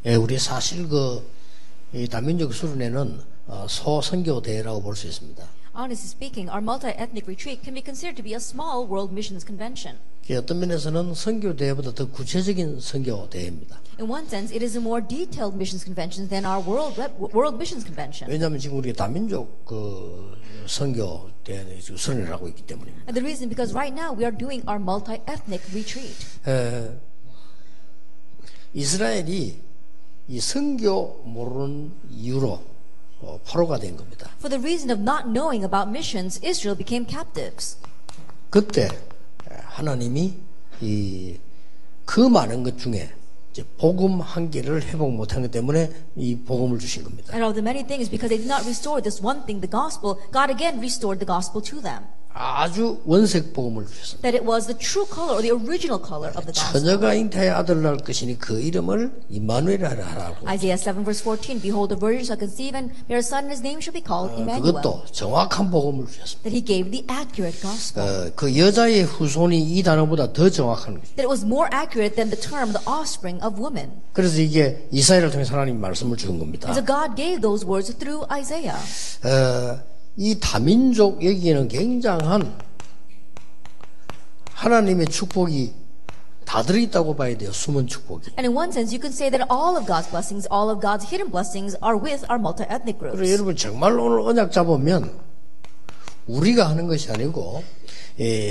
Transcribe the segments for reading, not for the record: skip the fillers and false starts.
예, 우리 사실 이 다민족 수련회는 소선교대회라고 볼 수 있습니다. Honestly speaking, our multi-ethnic retreat can be considered to be a small world missions convention. 어떤 면에서는 선교대회보다 더 구체적인 선교대회입니다. In one sense, it is a more detailed missions convention than our world missions convention. 왜냐하면 지금 우리가 다민족 선교대회 수련회를 하고 있기 때문입니다. And the reason because right now we are doing our multi-ethnic retreat. 이스라엘이 이 선교 모르는 이유로 포로가 된 겁니다. For the reason of not knowing about missions, Israel became captives. 그때 하나님이 그 많은 것 중에 이제 복음 한 개를 회복 못한 것 때문에 이 복음을 주신 겁니다. And of the many things, because they did not restore this one thing, the gospel, God again restored the gospel to them. 아주 원색 복음을 주셨습니다. That it was the true color or the original color of the gospel. 처녀가 잉태의 아들을 낳을 것이니 그 이름을 임마누엘이라 하라고. Isaiah 7 verse 14, Behold, the virgin shall conceive and bear a son, and his name shall be called Emmanuel. 그것도 정확한 복음을 주셨습니다. That he gave the accurate gospel. 그 여자의 후손이 이 단어보다 더 정확한 거죠. That it was more accurate than the term the offspring of woman. 그래서 이게 이사야를 통해서 하나님 말씀을 주는 겁니다. And so God gave those words through Isaiah. 이 다민족 여기에는 굉장한 하나님의 축복이 다 들어있다고 봐야 돼요. 숨은 축복이. And in one sense, you can say that all of God's blessings, all of God's hidden blessings are with our multi-ethnic 그리고 groups. 여러분 정말 오늘 언약 잡으면 우리가 하는 것이 아니고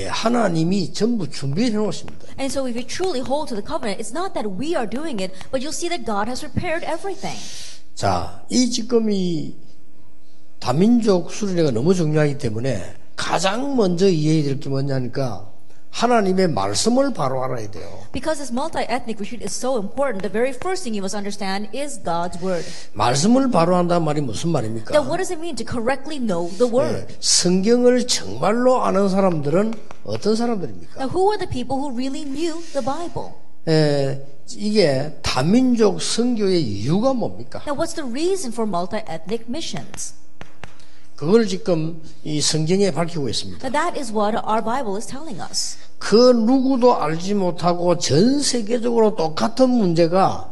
하나님이 전부 준비해 놓으십니다. And so if you truly hold to the covenant, it's not that we are doing it, but you'll see that God has prepared everything. 자, 지금 이 다민족 수련회가 너무 중요하기 때문에 가장 먼저 이해해야 될 게 뭐냐니까 하나님의 말씀을 바로 알아야 돼요. Because this multi-ethnic retreat is so important, the very first thing you must understand is God's word. 말씀을 바로 한다는 말이 무슨 말입니까? Then what does it mean to correctly know the word? 성경을 정말로 아는 사람들은 어떤 사람들입니까? Now, who are the people who really knew the Bible? 이게 다민족 선교의 이유가 뭡니까? Now, what's the reason for multi-ethnic missions? 그걸 지금 이 성경에 밝히고 있습니다. Now, that is what our Bible is telling us. 그 누구도 알지 못하고 전 세계적으로 똑같은 문제가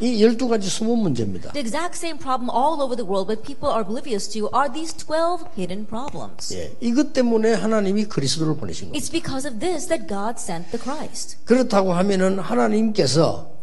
이 12가지 숨은 문제입니다. The exact same problem all over the world, but people are oblivious to, are these 12 hidden problems. 이것 때문에 하나님이 그리스도를 보내신 겁니다. It's because of this that God sent the Christ. 그렇다고 하면은 하나님께서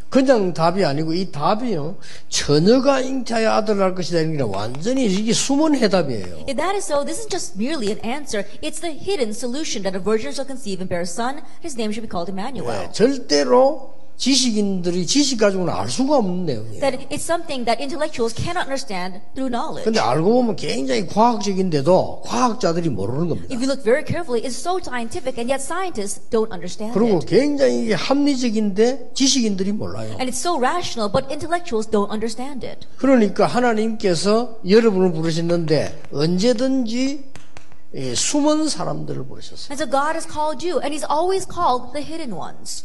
그냥 답이 아니고 이 답이요 처녀가 잉태하여 아들을 낳을 것이다 이런 게 완전히 이게 숨은 해답이에요. If that is so, this isn't just merely an answer. It's the hidden solution that a virgin shall conceive and bear a son. His name shall be called Emmanuel. 절대로 지식인들이 지식 가지고는 알 수가 없는 내용이에요. That it's something that intellectuals cannot understand through knowledge. 근데 알고 보면 굉장히 과학적인데도 과학자들이 모르는 겁니다. If you look very carefully, it's so scientific, and yet scientists don't understand 그리고 it. 굉장히 합리적인데 지식인들이 몰라요. And it's so rational, but intellectuals don't understand it. 그러니까 하나님께서 여러분을 부르셨는데 언제든지 숨은 사람들을 부르셨어요. And so God has called you, and He's always called the hidden ones.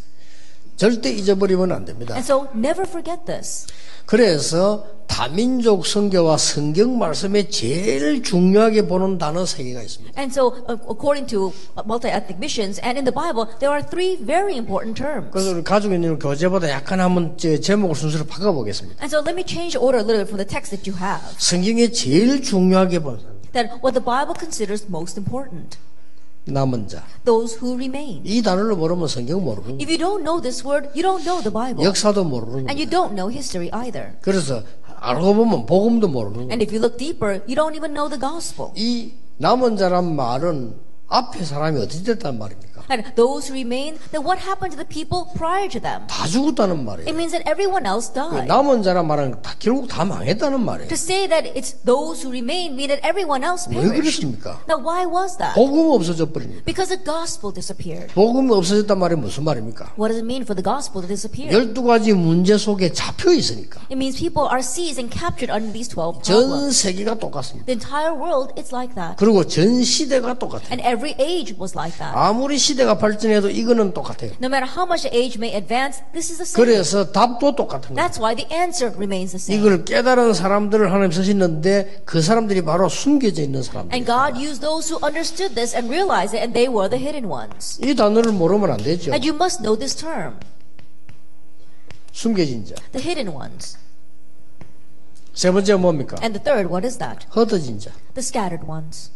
절대 잊어버리면 안 됩니다. And so never forget this. 그래서 다민족 선교와 성경 말씀에 제일 중요하게 보는 단어 세 개가 있습니다. And so according to multi-ethnic missions and in the Bible, there are three very important terms. 그래서 우리 가지고 있는 교재보다 약간 한번 제목을 순서를 바꿔보겠습니다. And so let me change the order a little bit from the text that you have. 성경에 제일 중요하게 보는 That what the Bible considers most important. 남은 자. Those who remain. 이 단어를 모르면 성경 모르는 If you don't know this word, you don't know the Bible. 역사도 모르는 And you don't know history either. 그래서 알고 보면 복음도 모르는 And if you look deeper, you don't even know the gospel. 이 남은 자란 말은 앞에 사람이 어떻게 됐단 말입니까? And those who remain, then what happened to the people prior to them? 다 죽었다는 It 말이에요. means that everyone else died. 남은 자란 말은 결국 다 망했다는 말이에요. To say that it's those who remain mean that everyone else 왜 perished. 그렇습니까? Now why was that? 복음이 없어져 버립니다. Because the gospel disappeared. 복음이 없어졌단 말이 무슨 말입니까? What does it mean for the gospel to disappear? 12가지 문제 속에 잡혀 있으니까 It means people are seized and captured under these 12 전 problems. 세계가 똑같습니다. The entire world is like that. 그리고 전 시대가 똑같아요. And every age was like that. 아무리 시대가 발전해도 이거는 똑같아요. No matter how much the age may advance, this is the same. 그래서 답도 똑같은 거예요. That's why the answer remains the same. 이걸 깨달은 사람들을 하나님 쓰시는데 그 사람들이 바로 숨겨져 있는 사람들. And God used those who understood this and realized it, and they were the hidden ones. 이 단어를 모르면 안 되죠. And you must know this term. 숨겨진 자. The hidden ones. 세 번째가 뭡니까? And the third, what is that? 흩어진 자. The scattered ones.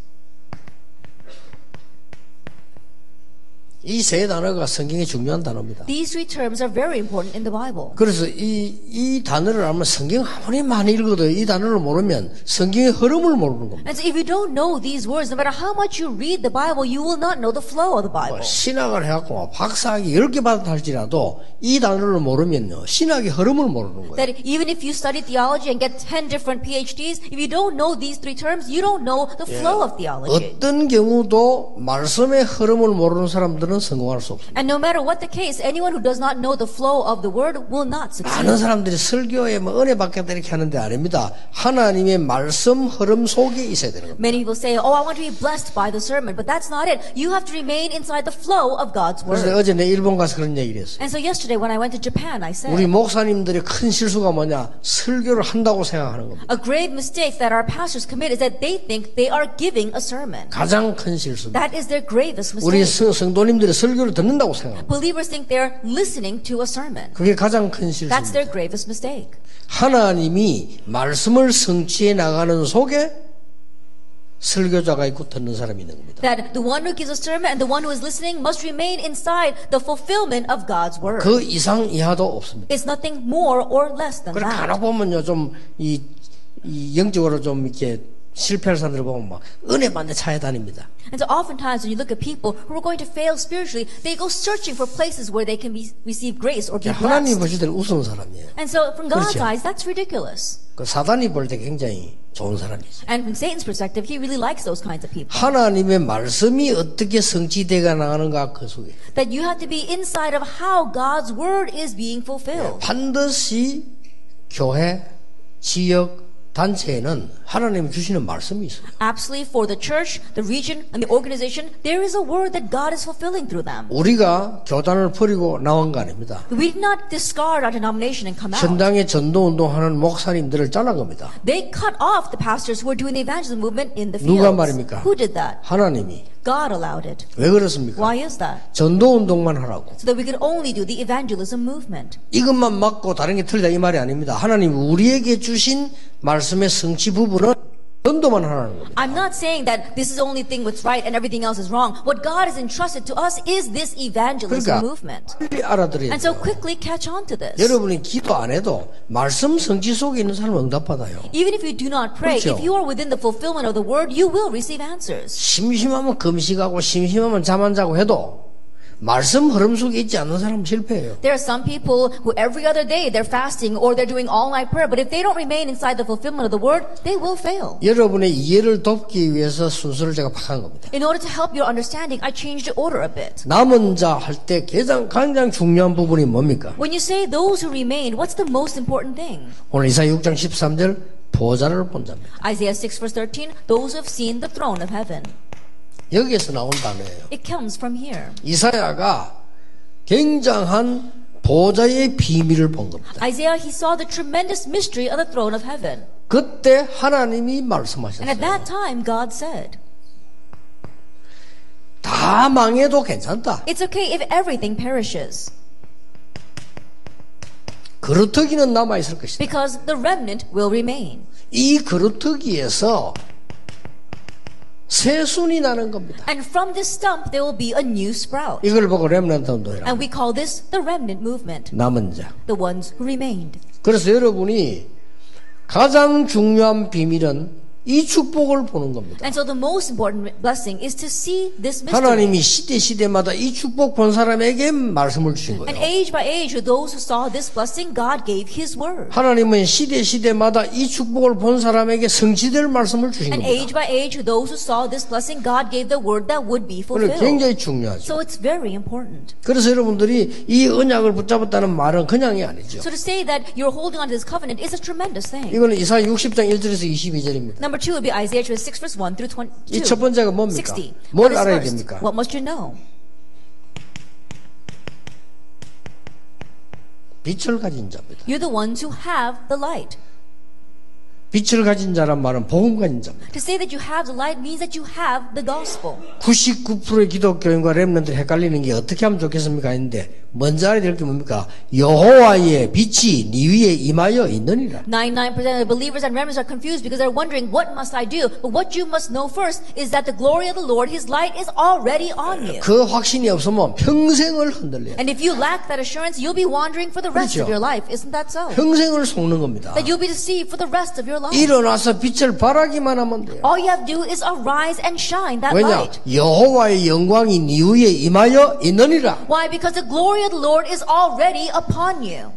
이 세 단어가 성경의 중요한 단어입니다. These three terms are very important in the Bible. 그래서 이 단어를 알면 성경 아무리 많이 읽어도 이 단어를 모르면 성경의 흐름을 모르는 겁니다. And so if you don't know these words, no matter how much you read the Bible, you will not know the flow of the Bible. 신학을 해갖고 박사학위 10개 받았다 할지라도 이 단어를 모르면요 신학의 흐름을 모르는 거예요. That even if you study theology and get 10 different PhDs, if you don't know these three terms, you don't know the flow of theology. 어떤 경우도 말씀의 흐름을 모르는 사람들은 성공할 수 없습니다. And no matter what the case, anyone who does not know the flow of the word will not succeed. 많은 사람들이 설교에 뭐 은혜 받겠다 이렇게 하는데 아닙니다. 하나님의 말씀 흐름 속에 있어야 되는 겁니다. Many people say, "Oh, I want to be blessed by the sermon," but that's not it. You have to remain inside the flow of God's 그래서 word. 어제 내 일본 가서 그런 얘기를 했어요. And so yesterday when I went to Japan, I 우리 said, 목사님들의 큰 실수가 뭐냐? 설교를 한다고 생각하는 겁니다. a grave mistake that our pastors commit is that they think they are giving a sermon. 가장 큰 실수입니다. That is their gravest 우리 mistake. 성도님들의 설교를 듣는다고 생각합니다. Believers think they're listening to a sermon. 그게 가장 큰 That's 실수입니다. their gravest mistake. 하나님이 말씀을 성취해 나가는 속에 설교자가 있고 듣는 사람이 있는 겁니다. That the one who gives a sermon and the one who is listening must remain inside the fulfillment of God's word. 그 이상 이하도 없습니다. It's nothing more or less than 그래 that. 간혹 보면요 좀 이 영적으로 좀 이렇게 실패할 사람들 보면 막 은혜 받는 차에 다닙니다. And so oftentimes when you look at people who are going to fail spiritually, they go searching for places where they can receive grace or be 하나님 blessed. 보실 때는 우스운 사람이에요. And so from God's 그렇죠. eyes, that's ridiculous. 그 사단이 볼 때 굉장히 좋은 사람이죠. And from Satan's perspective, he really likes those kinds of people. 하나님의 말씀이 어떻게 성취되어 나가는가 그 속에 That you have to be inside of how God's word is being fulfilled. 반드시 교회, 지역, 단체에는 하나님이 주시는 말씀이 있어요. Absolutely, for the church, the region, and the organization, there is a word that God is fulfilling through them. 우리가 교단을 버리고 나온 거 아닙니다. We did not discard our denomination and come out. 현장에 전도운동하는 목사님들을 잘란 겁니다. They cut off the pastors who were doing the evangelism movement in the 누가 fields. 말입니까? Who did that? 하나님이. God allowed it. 왜 그렇습니까? Why is that? 전도운동만 하라고. So that we could only do the evangelism movement. 이것만 맞고 다른 게 틀리다 이 말이 아닙니다. 하나님 우리에게 주신 말씀의 성취 부분은 전도만 하라는 겁니다. I'm not saying that this is the only thing that's right and everything else is wrong. What God has entrusted to us is this evangelism 그러니까 movement. 빨리 알아들어야 And so 돼요. quickly catch on to this. 여러분이 기도 안 해도 말씀 성취 속에 있는 사람은 응답받아요. Even if you do not pray, 그렇죠. if you are within the fulfillment of the word, you will receive answers. 심심하면 금식하고 심심하면 잠 안 자고 해도 말씀 흐름 속에 있지 않는 사람은 실패해요. There are some people who every other day they're fasting or they're doing all-night prayer, but if they don't remain inside the fulfillment of the word, they will fail. 여러분의 이해를 돕기 위해서 순서를 제가 바꾼 겁니다. In order to help your understanding, I changed the order a bit. 남은 자 할 때 가장 중요한 부분이 뭡니까? When you say those who remain, what's the most important thing? 오늘 이사야 6장 13절 보좌를 본 자입니다. Isaiah 6 verse 13, those who have seen the throne of heaven. 여기에서 나온 단어예요. It comes from here. 이사야가 굉장한 보좌의 비밀을 본 겁니다. Isaiah, he saw the tremendous mystery of the throne of heaven. 그때 하나님이 And at 말씀하셨어요. that time, God said, 다 망해도 괜찮다. it's okay if everything perishes, 그루터기는 남아있을 것이다. because the remnant will remain. 이 그루터기에서 새순이 나는 겁니다. And from this stump, there will be a new sprout. 이걸 보고 렘넌트 운동이라고. And we call this the remnant movement, 남은 자. the ones who remained. 그래서 여러분이 가장 중요한 비밀은 이 축복을 보는 겁니다. And so the most important blessing is to see this mystery. 하나님이 시대마다 이 축복 본 사람에게 말씀을 주신 And 거예요. age by age, to those who saw this blessing, God gave His word. 하나님은 시대마다 이 축복을 본 사람에게 성취될 말씀을 주신 And 겁니다. age by age, to those who saw this blessing, God gave the word that would be 그래 fulfilled. 굉장히 중요하죠. So it's very important. 그래서 여러분들이 이 언약을 붙잡았다는 말은 그냥이 아니죠. So to say that you're holding on to this covenant is a tremendous thing. 이거는 이사야 60장 1절에서 22절입니다. Number 2 would be Isaiah 6 verse 1 through 22. 이 첫 번째가 뭡니까? 60. 뭘 What is 알아야 first? 됩니까? What must you know? 빛을 가진 자입니다. You're the ones who have the light. 빛을 가진 자란 말은 복음 가진 자입니다. To say that you have the light means that you have the gospel. 99%의 기독교인과 렘넌트들이 헷갈리는 게 어떻게 하면 좋겠습니까? 했는데 먼저 알아야 될 게 뭡니까? 여호와의 빛이 네 위에 임하여 있느니라. 99% of the believers and remnants are confused because they're wondering, what must I do? But what you must know first is that the glory of the Lord, His light, is already on you. 그 확신이 없으면 평생을 흔들려요. And if you lack that assurance, you'll be wandering for the rest of 그렇죠. your life. Isn't that so? 평생을 속는 겁니다. That you'll be deceived for the rest of your life. 일어나서 빛을 발하기만 하면 돼요. All you have to do is arise and shine that 왜냐? light. 여호와의 영광이 네 위에 임하여 있느니라. Why? Because the glory of the Lord is already upon you.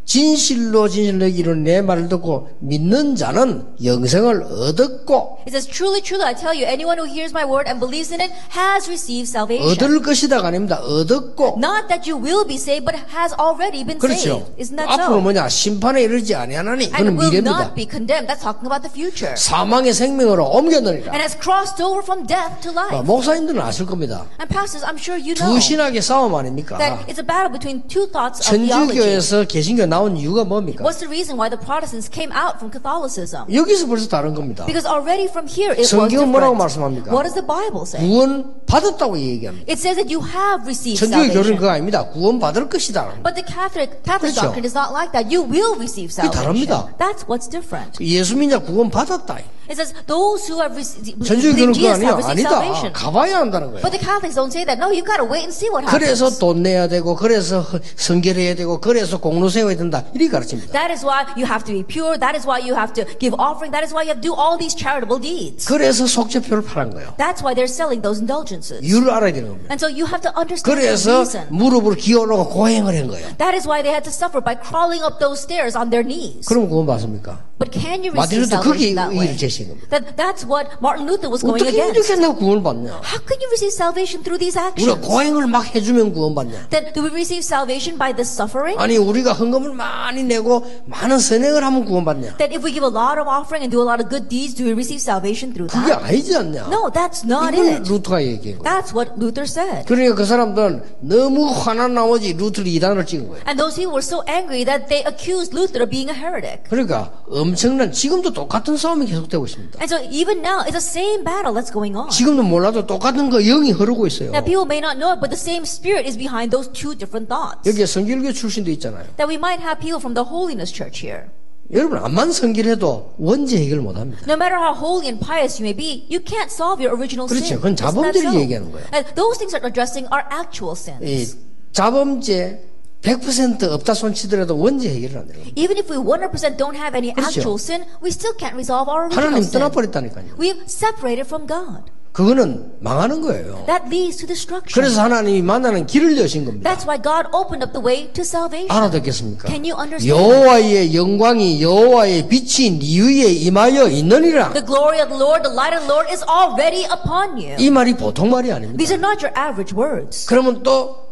진실로 진실되기를 내 말을 듣고 믿는 자는 영생을 얻었고 It says, truly, truly, I tell you, anyone who hears my word and believes in it has received salvation. 얻을 것이다가 아닙니다. 얻었고. Not that you will be saved, but has already been 그렇죠. saved. Isn't that 앞으로 so? 뭐냐? 심판에 이르지 아니하나니 그는 And will 미래입니다. not be condemned. That's talking about the future. 사망의 생명으로 옮겼느니라. And has crossed over from death to life. 목사님들은 아실 겁니다. And pastors, I'm sure you know 두 신학의 싸움 아닙니까? that it's a battle between two thoughts of theology. 천주교에서 개신교 나온 이유가 뭡니까? What's the reason why the Protestants came out from Catholicism? 여기서 벌써 다른 겁니다. Because already from here it was 성경은 뭐라고 different. 말씀합니까? What does the Bible say? 구원 받았다고 얘기합니다. It says that you have received 천주교 교리는 salvation. 그거 아닙니다. 구원 받을 것이다. But the Catholic 그렇죠. doctrine is not like that. You will receive 그게 salvation. 다릅니다. That's what's different. 예수 믿냐 구원 받았다. It says those who have received 천주교는 그거 Jesus 아니야. have received 아니다. salvation. 가봐야 한다는 거예요. But the Catholics don't say that. No, you got to wait and see what 그래서 happens. 돈 내야 되고 그래서 성결해야 되고 그래서 공로 세워야 된다. 이렇게 가르칩니다. That is why you have to be pure. That is why you have to give offering. That is why you have to do all these charitable deeds. 그래서 속죄표를 팔은 거예요. That's why they're selling those indulgences. 이유를 알아야 되는 겁니다. And so you have to understand the 그래서 reason. 무릎으로 기어오르고 고행을 한 거예요. That is why they had to suffer by crawling up those stairs on their knees. 그럼 구원 받습니까? But can you 마틴 receive 루터 그게 salvation that way? 의의를 제시한 겁니다. That's what Martin Luther was going 어떻게 against. 이렇게 내가 구원을 받냐? How can you receive salvation through these 우리가 actions? 고행을 막 해주면 구원 받냐? Then do we receive salvation by the suffering? 아니 우리가 헌금을 많이 내고 많은 선행을 하면 구원 받냐? That if we give a lot of offering and do a lot of good deeds, do we receive salvation through 그게 that? 아니지 않냐? No, that's not 이걸 it. 루터가 얘기한 거예요. That's what Luther said. 그러니까 그 사람들은 너무 화난 나머지 루터를 이단을 찍은 거예요. And those people were so angry that they accused Luther of being a heretic. 그러니까 엄청난 지금도 똑같은 싸움이 계속되고 있습니다. And so even now, it's the same battle that's going on. 지금도 몰라도 똑같은 거 영이 흐르고 있어요. Now people may not know it, but the same spirit is behind those two different thoughts. 여기에 성결교 출신도 있잖아요. That we might have people from the Holiness Church here. 여러분 암만 성결해도 원죄 해결 못합니다. No matter how holy and pious you may be, you can't solve your original 그렇죠. sin. 그건 Isn't that 자범죄를 so? 얘기하는 거예요. And those things that are addressing are actual 이 sins. 자범죄 100% 없다 손치더라도 원죄 해결을 안 돼요. Even if we 100% don't have any 그렇죠. actual sin, we still can't resolve our original 하나님 sin. 떠나버렸다니까요. We've separated from God. 그거는 망하는 거예요. That leads to destruction. 그래서 하나님이 만나는 길을 여신 겁니다. That's why God opened up the way to salvation. 알아듣겠습니까? Can you understand? 여호와의 영광이 여호와의 빛이 네 위에 임하여 있느니라. The glory of the Lord, the light of the Lord is already upon you. 이 말이 보통 말이 아닙니다. These are not your average words. 그러면 또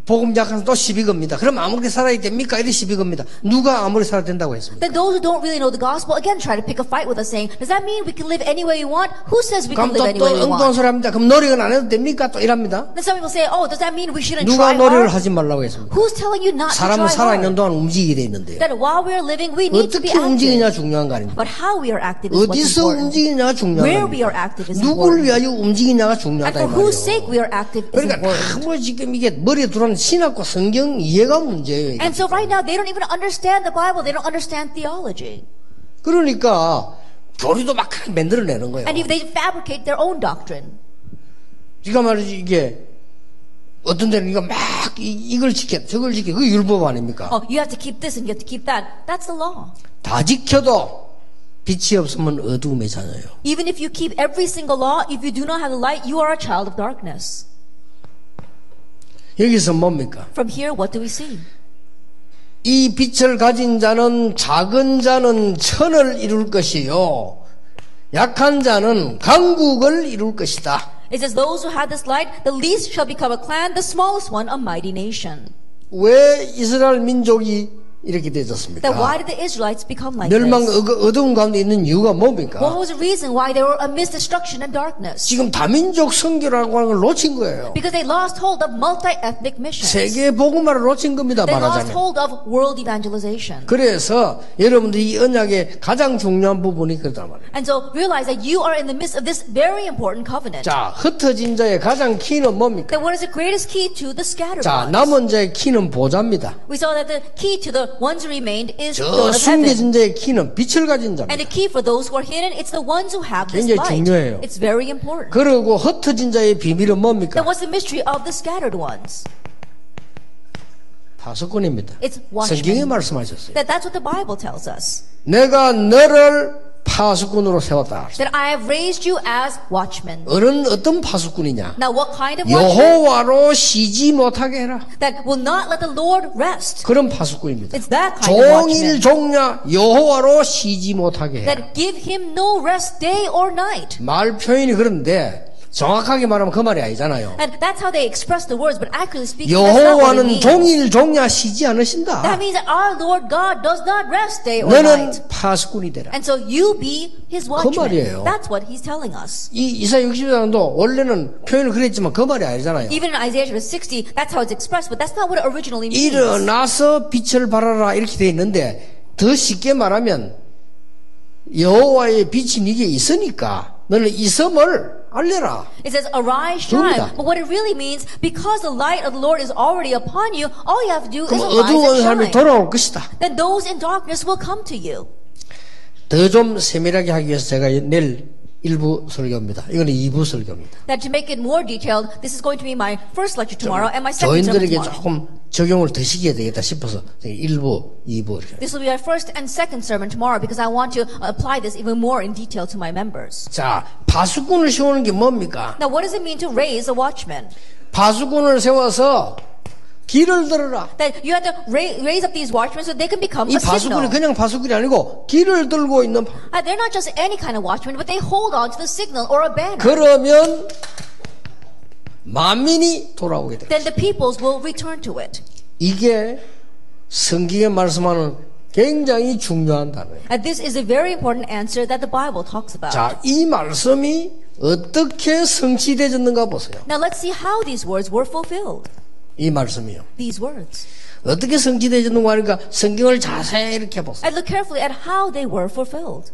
복음 약한 또 시비 겁니다. 그럼 아무리 살아야 됩니까? 이래 시비 겁니다. 누가 아무리 살아야 된다고 했습니까? Then those who don't really know the gospel again try to pick a fight with us, saying, "Does that mean we can live any way we want? Who says we can 그럼 live any 또 way we 엉뚱한 want?" 소리 합니다. 그럼 노력은 안 해도 됩니까? 또 이랍니다. Then some people say, "Oh, does that mean we shouldn't 누가 try 노력을 hard?" 하지 말라고 했습니까? Who's telling you not to 사람은 try 살아있는 hard? 동안 움직이게 돼 있는데요. That while we are living, we need to be 어떻게 움직이냐 active. 중요한 거 아닙니까? But how we are active is what's 어디서 important. 움직이냐가 중요한 Where 거 we are 아닙니까? active is 누구를 important. 위하여 움직이냐가 And 중요하다 이 for whose sake 말이에요. we are active is 그러니까 important. 뭐 지금 이게 머리에 들어오는 신학과 성경 이해가 문제예요. 이게. And so right now, they don't even understand the Bible. They don't understand theology. 그러니까 교리도 막 만들어내는 거예요. And if they fabricate their own doctrine. 그러니까 말이지 이게 어떤 데는 이거 막 이걸 지켜 저걸 지켜 그게 율법 아닙니까? Oh, you have to keep this and you have to keep that. That's the law. 다 지켜도 빛이 없으면 어두움의 자녀예요. Even if you keep every single law, if you do not have the light, you are a child of darkness. 여기서 뭡니까? From here, what do we see? 이 빛을 가진 자는 작은 자는 천을 이룰 것이요 약한 자는 강국을 이룰 것이다. It says, those who have this light, the least shall become a clan, the smallest one a mighty nation. 왜 이스라엘 민족이 이렇게 That 되졌습니까? why did the Israelites become like 멸망 this? 어두운 가운데 있는 이유가 What 뭡니까? was the reason why they were amidst destruction and darkness? 지금 다민족 선교라고 하는 걸 놓친 거예요. Because they lost hold of multi-ethnic missions. 세계 복음화를 놓친 겁니다. They lost 말하자면. hold of world evangelization. 그래서 여러분들이 이 언약의 가장 중요한 부분이 그렇단 말이에요. And so realize that you are in the midst of this very important covenant. 자, 흩어진 자의 가장 키는 뭡니까? Then what is the greatest key to the scattered 자, ones? 남은 자의 키는 보좌입니다. We saw that the key to the ones who remained is 저 throne of heaven. 숨겨진 자의 키는 빛을 가진 And 자입니다. the key for those who are hidden, it's the ones who have this 굉장히 light. 중요해요. It's very important. 그리고 흩어진 자의 비밀은 뭡니까? Then what's the mystery of the scattered ones? 파수꾼입니다. It's 성경에 watchmen. 말씀하셨어요. That's what the Bible tells us. 내가 너를 파수꾼으로 세웠다. That I have raised you as watchmen. 어떤 파수꾼이냐? Now what kind of watchmen? 여호와로 쉬지 못하게 해라. That will not let the Lord rest. 그런 파수꾼입니다. It's that kind of 종일 watchman. 종야 여호와로 쉬지 못하게 해라. That give him no rest day or night. 말 표현이 그런데 정확하게 말하면 그 말이 아니잖아요. And that's how they express the words, but accurately speaking, that's not what it 여호와는 means. 종일 종야 쉬지 않으신다. That means that our Lord God does not rest day or night. 너는 파수꾼이 되라. And so you be his watchman. 말이에요. That's what he's telling us. 이 이사야 60장도 원래는 표현을 그랬지만 그 말이 아니잖아요. Even in Isaiah chapter 60, that's how it's expressed, but that's not what it originally means. 일어나서 빛을 발하라 이렇게 돼 있는데 더 쉽게 말하면 여호와의 빛이 네게 있으니까 너는 이 섬을 알려라. It says, arise, shine. 그겁니다. But what it really means, because the light of the Lord is already upon you, all you have to do is 그럼 arise 어두운 and 삶이 shine. 돌아올 것이다. Then those in darkness will come to you. 더 좀 세밀하게 하기 위해서 제가 내일 1부 설교입니다. 이거는 2부 설교입니다. That to make it more detailed, this is going to be my first lecture tomorrow and my second sermon 저희들에게 tomorrow. 조금 적용을 더 시켜야 되겠다 싶어서 1부, 2부 이렇게. This will be our first and second sermon tomorrow because I want to apply this even more in detail to my members. 자, 파수꾼을 세우는 게 뭡니까? Now, what does it mean to raise a watchman? 파수꾼을 세워서 길을 들어라. That you have to raise up these watchmen so they can become 이 a 파수꾼이 signal. 그냥 파수꾼이 아니고 길을 들고 있는 They're not just any kind of watchman, but they hold on to the signal or a banner. 그러면 만민이 돌아오게 돼. Then the peoples will return to it. 이게 성경에 말씀하는 굉장히 중요한 단어예요. And this is a very important answer that the Bible talks about. 자, 이 말씀이 어떻게 성취되었는가 보세요. Now let's see how these words were fulfilled. 이 말씀이요. These words. 어떻게 성취되었는가 하니까 성경을 자세히 이렇게 보세요. I look carefully at how they were fulfilled.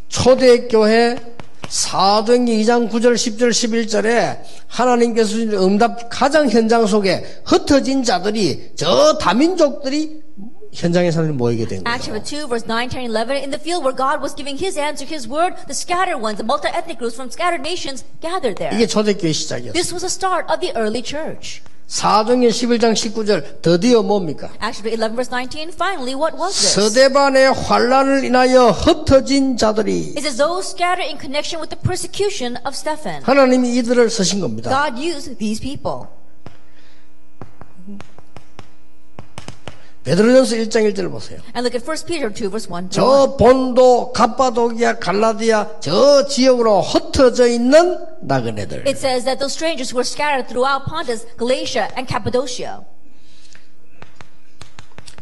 초대교회 사도행전 2장 9절 10절 11절에 하나님께서 주신 응답 가장 현장 속에 흩어진 자들이 저 다민족들이 현장에 사람들이 모이게 된 Acts 거예요. chapter 2, verse 9, 10, 11. In the field where God was giving His answer, His word, the scattered ones, the multi-ethnic groups from scattered nations gathered there. 이게 초대교회 시작이었어요. This was the start of the early church. 사도행전 11장 19절 드디어 뭡니까? Acts chapter 11, verse 19. Finally, what was this? 서대반의 환란을 인하여 흩어진 자들이 It says those scattered in connection with the persecution of Stephen. 하나님이 이들을 쓰신 겁니다. God used these people. 베드로전서 1장 1절을 보세요. And look at 1 Peter 2, verse 1 to 1. 저 본도, 갑바도기아, 갈라디아 저 지역으로 흩어져 있는 나그네들. It says that those strangers who were scattered throughout Pontus, Galatia, and Cappadocia.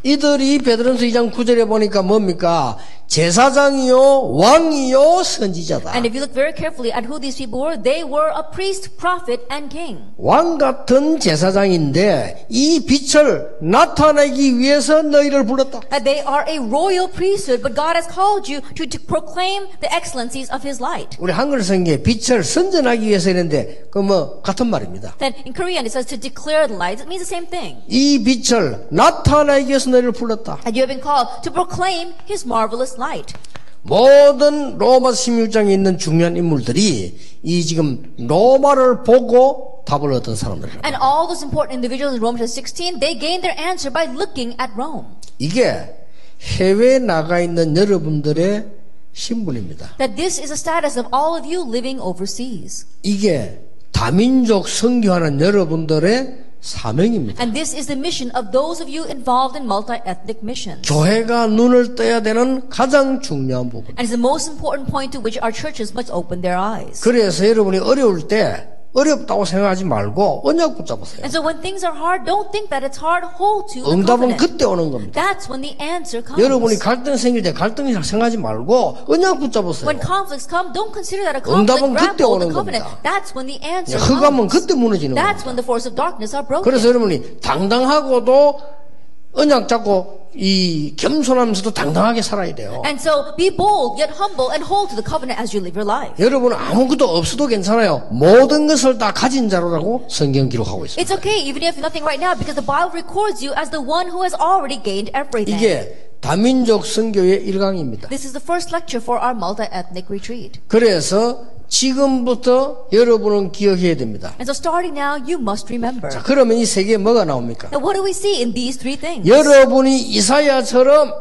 이들이 베드로전서 2장 9절에 보니까 뭡니까? 제사장이요, 왕이요, 선지자다. And if you look very carefully at who these people were, they were a priest, prophet, and king. 왕 같은 제사장인데 이 빛을 나타내기 위해서 너희를 불렀다. That they are a royal priesthood, but God has called you to proclaim the excellencies of His light. 우리 한글 성경에 빛을 선전하기 위해서 했는데 그 뭐 같은 말입니다. Then in Korean it says to declare the light. It means the same thing. 이 빛을 나타내기 위해서 너희를 불렀다. And you have been called to proclaim His marvelous light. 모든 로마 16장에 있는 중요한 인물들이 이 지금 로마를 보고 답을 얻은 사람들이에요. And all those important individuals in Romans 16, they gained their answer by looking at Rome. 이게 해외에 나가 있는 여러분들의 신분입니다. That this is the status of all of you living overseas. 이게 다민족 선교하는 여러분들의 사명입니다. And this is the mission of those of you involved in multi-ethnic missions. 교회가 눈을 떠야 되는 가장 중요한 부분. And it's the most important point to which our churches must open their eyes. 그래서 여러분이 어려울 때 어렵다고 생각하지 말고 언약 붙잡으세요. And so when things are hard, don't think that it's hard. Hold to the 응답은 covenant. 그때 오는 겁니다. That's when the answer comes. 여러분이 갈등 생길 때 갈등이라 생각하지 말고 언약 붙잡으세요. When conflicts come, don't consider that a conflict. 응답은 Grab 그때 hold 오는 of the covenant. 겁니다. That's when the answer 흑암은 comes. 그때 무너지는 That's 겁니다. when the force of darkness are broken. 그래서 여러분이 당당하고도 언약 잡고 이 겸손하면서도 당당하게 살아야 돼요. And so be bold, yet humble, and hold to the covenant as you live your life. 여러분은 아무것도 없어도 괜찮아요. 모든 것을 다 가진 자로라고 성경 기록하고 있습니다. It's okay even if you have nothing right now because the Bible records you as the one who has already gained everything. 이게 다민족 선교의 1강입니다. This is the first lecture for our multi-ethnic retreat. 그래서 지금부터 여러분은 기억해야 됩니다. And so starting now, you must remember. 자, 그러면 이 세 개에 뭐가 나옵니까? Now what do we see in these three things? 여러분이 이사야처럼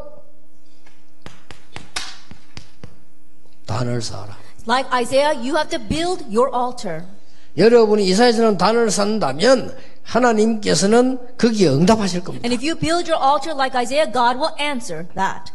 단을 쌓아라. Like Isaiah, you have to build your altar. 여러분이 이사야처럼 단을 쌓는다면 하나님께서는 거기에 응답하실 겁니다. And if you build your altar like Isaiah, God will answer that.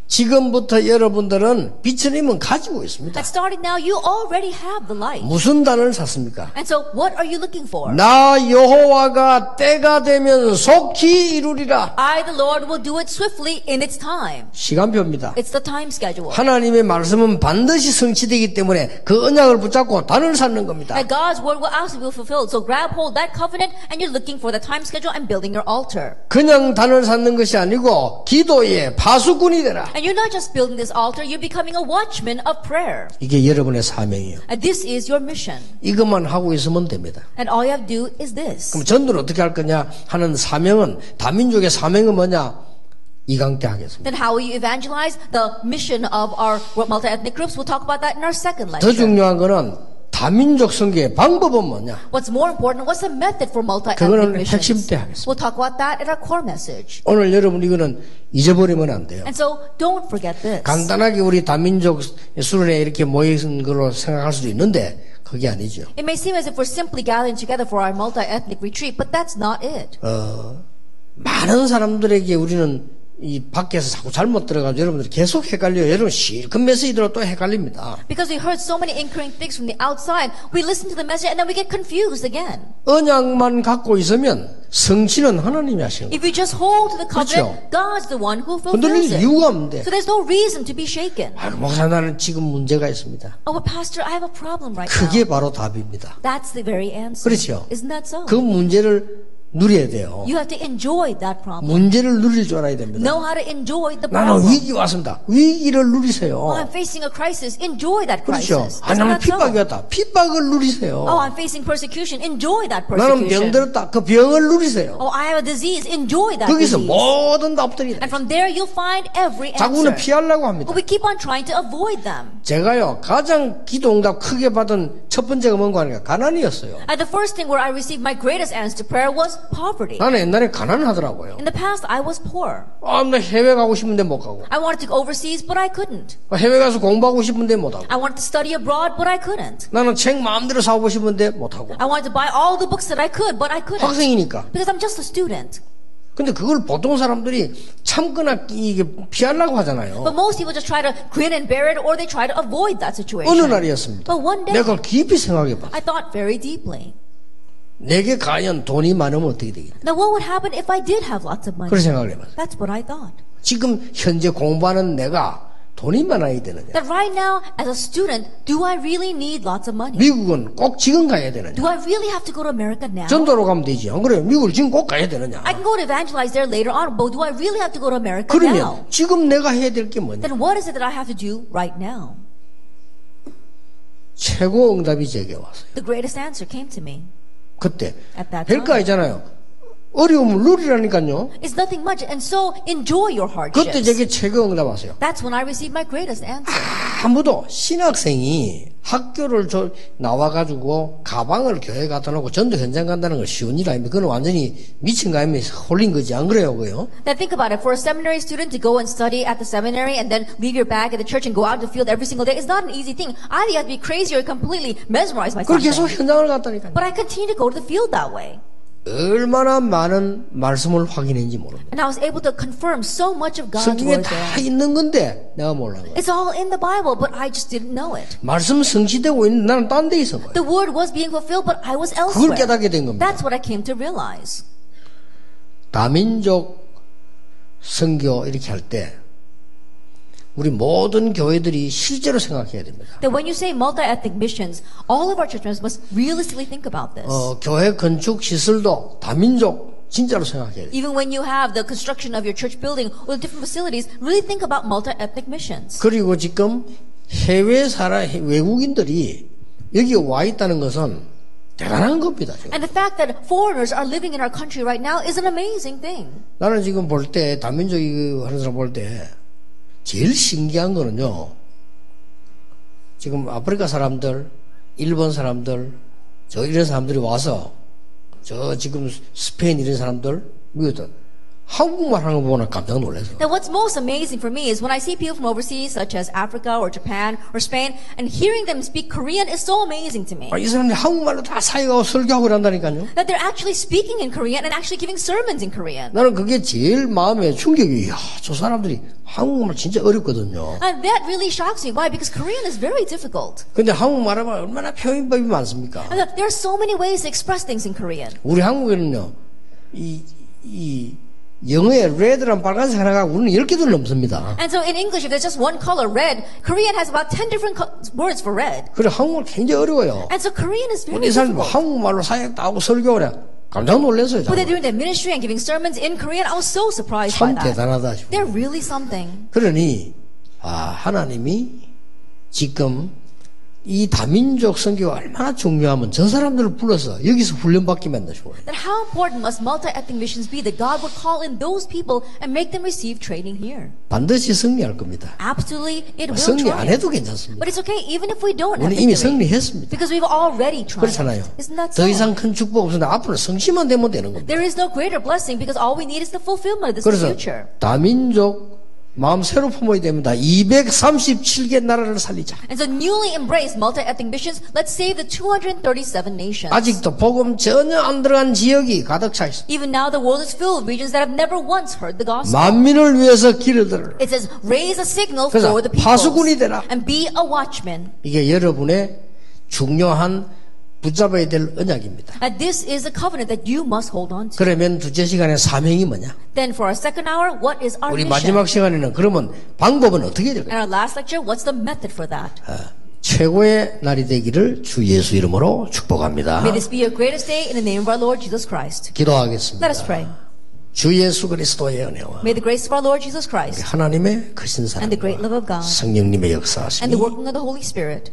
지금부터 여러분들은 빛을 이미 가지고 있습니다. Like starting now, you already have the light. 무슨 단을 쌓습니까? And so what are you looking for? 나 여호와가 때가 되면 속히 이루리라. I, the Lord, will do it swiftly in its time. 시간표입니다. It's the time schedule. 하나님의 말씀은 반드시 성취되기 때문에 그 언약을 붙잡고 단을 쌓는 겁니다. That God's word will absolutely be fulfilled. So grab hold that covenant and you're looking for the time schedule and building your altar. 그냥 단을 쌓는 것이 아니고 기도의 파수꾼이 되라. And you're not just building this altar, you're becoming a watchman of prayer. 이게 여러분의 사명이에요. And this is your mission. 이것만 하고 있으면 됩니다. And all you have to do is this. 그럼 전도를 어떻게 할 거냐 하는 사명은 다민족의 사명은 뭐냐? 이 강 때 하겠습니다. Then how will you evangelize the mission of our multi-ethnic groups? We'll talk about that in our second 더 lecture. 중요한 거는 다민족 선교의 방법은 뭐냐? What's more important, what's the method for multi-ethnic 그거는 missions? 핵심 때 하겠습니다. We'll talk about that in our core message. 오늘 여러분 이거는 잊어버리면 안 돼요. And so don't forget this. 간단하게 우리 다민족 수련회 이렇게 모인 걸로 생각할 수도 있는데 그게 아니죠. It may seem as if we're simply gathering together for our multi-ethnic retreat, but that's not it. 많은 사람들에게 우리는 이 밖에서 자꾸 잘못 들어가서 여러분들 계속 헷갈려요. 여러분 실컷 메시지 들어 또 헷갈립니다. Because we heard so many incorrect things from the outside, we listen to the message and then we get confused again. 언약만 갖고 있으면 성취는 하나님이 하시는 거예요. If we just hold to the 그렇죠. covenant, God's the one who fulfills 흔들릴 it. 이유가 없는데. So there's no reason to be shaken. 목사 나는 지금 문제가 있습니다. Oh, but Pastor, I have a problem right 그게 now. 바로 답입니다. That's the very answer. 그렇죠. Isn't that so? 그 문제를 누려야 돼요. You have to enjoy that problem. 문제를 누릴 줄 알아야 됩니다. Know how to enjoy the 나는 problem. 위기 왔습니다. 위기를 누리세요. Oh, I'm facing a crisis. Enjoy that 그렇죠. crisis. 아, Isn't 나는 that so? 핍박이 왔다. 핍박을 누리세요. Oh, I'm facing persecution. Enjoy that 나는 병 persecution. 들었다. 그 병을 누리세요. Oh, I have a disease. Enjoy that 거기서 disease. 모든 답들이 And from there you'll find every 자꾸는 answer. 피하려고 합니다. But we keep on trying to avoid them. 제가요 가장 기도응답 크게 받은 첫 번째가 뭔가 하니까 가난이었어요. And the first thing where I received my greatest answer to prayer was poverty. 나는 옛날에 가난하더라고요. In the past, I was poor. 나 해외 가고 싶은데 못 가고, I wanted to go overseas, but I couldn't. 해외 가서 공부하고 싶은데 못 하고, I wanted to study abroad, but I couldn't. 나는 책 마음대로 사고 싶은데 못 하고. I wanted to buy all the books that I could, but I couldn't. 학생이니까. Because I'm just a student. 근데 그걸 보통 사람들이 참거나 이게 피하려고 하잖아요. But most people just try to grin and bear it, or they try to avoid that situation. 어느 날이었습니다. But one day, 내가 그걸 깊이 생각해봤어. I thought very deeply. 내게 과연 돈이 많으면 어떻게 되겠냐. Now, what would happen if I did have lots of money? 그런 생각을 해봤어요. That's what I thought. 지금 현재 공부하는 내가 돈이 많아야 되느냐. That right now, as a student, do I really need lots of money? 미국은 꼭 지금 가야 되느냐. Do I really have to go to America now? 전도로 가면 되지. 안 그래요? 미국을 지금 꼭 가야 되느냐. I can go to evangelize there later on, but do I really have to go to America 그러면 now? 지금 내가 해야 될 게 뭐냐. Then what is it that I have to do right now? 최고 응답이 제게 왔어요. The greatest answer came to me 그때 at that 별거 time. 아니잖아요. 어려움을 누리라니까요. It's nothing much, and so enjoy your 그때 hardships. 제게 최고 응답 왔어요. That's when I received my greatest answer. 아무도 신학생이 학교를 나와가지고 가방을 교회 갖다 놓고 전도 현장 간다는 건 쉬운 일 아닙니까? 그건 완전히 미친 거 아니면 홀린 거지. 안 그래요? 그요? Now think about it. For a seminary student to go and study at the seminary and then leave your bag at the church and go out to the field every single day is not an easy thing. Either you have to be crazy or completely mesmerized by 그렇게 계속 something. 현장을 갔다니까요. But I continue to go to the field that way. 얼마나 많은 말씀을 확인했는지 모릅니다. And I was able to confirm so much of God's 성경에 word 다 there. 있는 건데 내가 몰라요. It's all in the Bible, but I just didn't know it. 말씀 성취되고 있는 나는 딴 데 있어 거예요. The word was being fulfilled, but I was 그걸 elsewhere. 깨닫게 된 겁니다. That's what I came to realize. 다민족 선교 이렇게 할 때 우리 모든 교회들이 실제로 생각해야 됩니다. That when you say multi-ethnic missions, all of our church members must realistically think about this. 교회 건축 시설도 다민족 진짜로 생각해야 돼요. Even when you have the construction of your church building or different facilities, really think about multi-ethnic missions. 그리고 지금 해외 외국인들이 여기 와 있다는 것은 대단한 겁니다. 지금. And the fact that foreigners are living in our country right now is an amazing thing. 나는 지금 볼 때 다민족 이거 하는 사람 볼 때 제일 신기한 거는요. 지금 아프리카 사람들, 일본 사람들, 저 이런 사람들이 와서 저 지금 스페인 이런 사람들 미국도 한국말 하는 거 보면 깜짝 놀라서. Now what's most amazing for me is when I see people from overseas such as Africa or Japan or Spain and hearing them speak Korean is so amazing to me. 이 사람들이 한국말로 다 사역하고 설교하고 그런다니까요. That they're actually speaking in Korean and actually giving sermons in Korean. 나는 그게 제일 마음에 충격이 저 사람들이 한국말 진짜 어렵거든요. And that really shocks me. Why? Because Korean is very difficult. 근데 한국말 하면 얼마나 표현법이 많습니까? And there are so many ways to express things in Korean. 우리 한국에는요, 이 영어에 red랑 빨간색 하나가 우리는 10개도 넘습니다. And so in English, if there's just one color, red, Korean has about 10 different words for red. 그래 한국말 굉장히 어려워요. And so Korean is very 이 사람 difficult. 한국말로 사역도 하고 설교를 해. 깜짝 놀랐어요. But they're doing their ministry and giving sermons in Korean. I was so surprised by 참 that. 대단하다 싶어요. They're really something. 그러니 하나님이 지금 이 다민족 선교가 얼마나 중요하면 저 사람들을 불러서 여기서 훈련받게 만드시고. Then how important must multi-ethnic missions be that God would call in those people and make them receive training here? 반드시 승리할 겁니다. Absolutely, it will 승리 안 triumph. 해도 괜찮습니다. But it's okay even if we don't have 우리 이미 victory. 승리했습니다. Because we've already 그렇잖아요. triumphed. Isn't that 더 so? 이상 큰 축복 없으나 앞으로 성취만 되면 되는 겁니다. There is no greater blessing because all we need is the fulfillment of this 그래서 future. 다민족 마음 새로 품어야 됩니다. 237개 나라를 살리자. And so newly embrace multi-ethnic missions. Let's save the 237 nations. 아직도 복음 전혀 안 들어간 지역이 가득 차 있어. Even now the world is filled with regions that have never once heard the gospel. 만민을 위해서 길을 들어라. It says, raise a signal 그래서 for the people 파수꾼이 되라. and be a watchman. 이게 여러분의 중요한 붙잡아야 될 언약입니다. And this is a covenant that you must hold on to. 그러면 둘째 시간에 사명이 뭐냐? Then for our second hour, what is our 우리 mission? 마지막 시간에는 그러면 방법은 어떻게 And 될까요? our last lecture, what's the method for that? 최고의 날이 되기를 주 예수 이름으로 축복합니다. May this be your greatest day in the name of our Lord Jesus Christ. 기도하겠습니다. Let us pray. 주 예수 그리스도의 은혜와 May the grace of our Lord Jesus Christ 하나님의 크신 and the great love 사랑과 of God 성령님의 and 역사하심이 the working of the Holy Spirit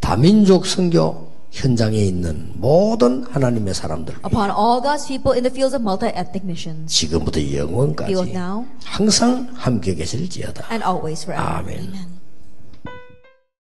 다민족 선교 현장에 있는 모든 하나님의 사람들 upon all God's people in the fields of multi-ethnic missions, 지금부터 be with 영원까지 now 항상 함께 계실지어다. and always forever. 아멘. Amen.